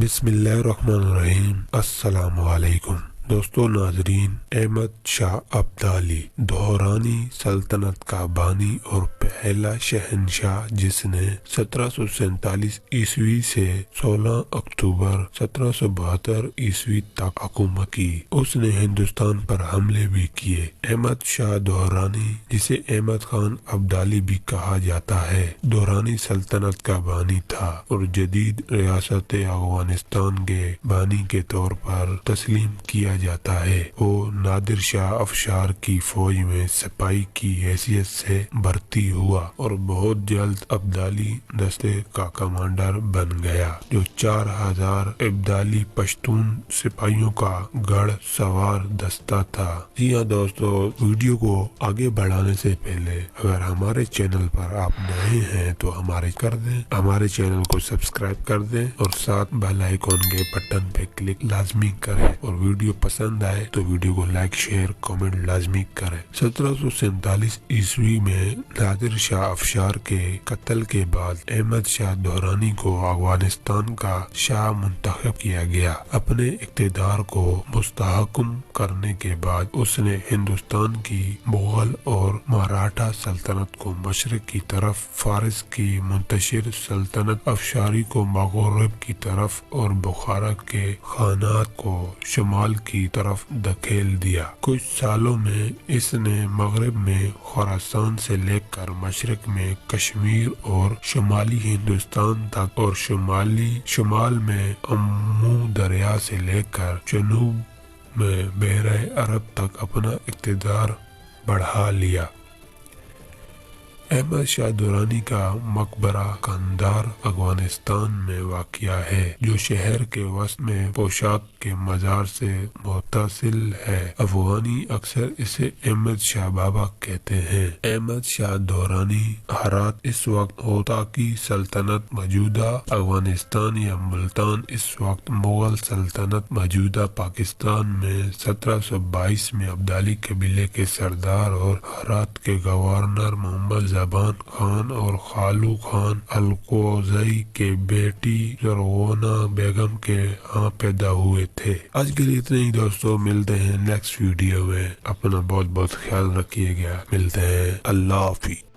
بسم اللہ الرحمن الرحیم۔ السلام علیکم دوستو ناظرین، احمد شاہ ابدالی دورانی سلطنت کا بانی اور پہلا شہنشاہ جس نے 1747 عیسوی سے 16 اکتوبر 1772 عیسوی تک حکومت کی۔ اس نے ہندوستان پر حملے بھی کیے۔ احمد شاہ دورانی، جسے احمد خان ابدالی بھی کہا جاتا ہے، دورانی سلطنت کا بانی تھا اور جدید ریاست افغانستان کے بانی کے طور پر تسلیم کیا جاتا ہے۔ وہ نادر شاہ افشار کی فوج میں سپاہی کی حیثیت سے بھرتی ہوا اور بہت جلد ابدالی دستے کا کمانڈر بن گیا، جو 4000 ابدالی پشتون سپاہیوں کا گھڑ سوار دستہ تھا۔ جی ہاں دوستو، ویڈیو کو آگے بڑھانے سے پہلے اگر ہمارے چینل پر آپ نئے ہیں تو ہمارے چینل کو سبسکرائب کر دیں اور ساتھ بیل آئیکن کے بٹن پہ کلک لازمی کریں، اور ویڈیو پسند آئے تو ویڈیو کو لائک شیئر کامنٹ لازمی کریں۔ 1747 عیسوی میں نادر شاہ افشار کے قتل کے بعد احمد شاہ دورانی کو افغانستان کا شاہ منتخب کیا گیا۔ اپنے اقتدار کو مستحکم کرنے کے بعد اس نے ہندوستان کی مغل اور مراٹھا سلطنت کو مشرق کی طرف، فارس کی منتشر سلطنت افشاری کو مغرب کی طرف اور بخارا کے خانات کو شمال کی طرف دھکیل دیا۔ کچھ سالوں میں اس نے مغرب میں خراسان سے لے کر مشرق میں کشمیر اور شمالی ہندوستان تک، اور شمال میں امو دریا سے لے کر جنوب میں بحیرہ عرب تک اپنا اقتدار بڑھا لیا۔ احمد شاہ دورانی کا مقبرہ کندھار افغانستان میں واقع ہے، جو شہر کے وسط میں پوشاک کے مزار سے متصل ہے۔ افغانی اکثر اسے احمد شاہ بابا کہتے ہیں۔ احمد شاہ دورانی ہرات اس وقت ہوتاکی سلطنت موجودہ افغانستان یا ملتان اس وقت مغل سلطنت موجودہ پاکستان میں 1722 میں ابدالی قبیلے کے سردار اور ہرات کے گورنر محمد زبان خان اور خالو خان القوزئی کے بیٹی زرغونہ بیگم کے ہاں پیدا ہوئے تھے۔ آج کے لیے اتنے ہی دوستو، ملتے ہیں نیکسٹ ویڈیو میں۔ اپنا بہت بہت خیال رکھیے گا، ملتے ہیں، اللہ حافظ۔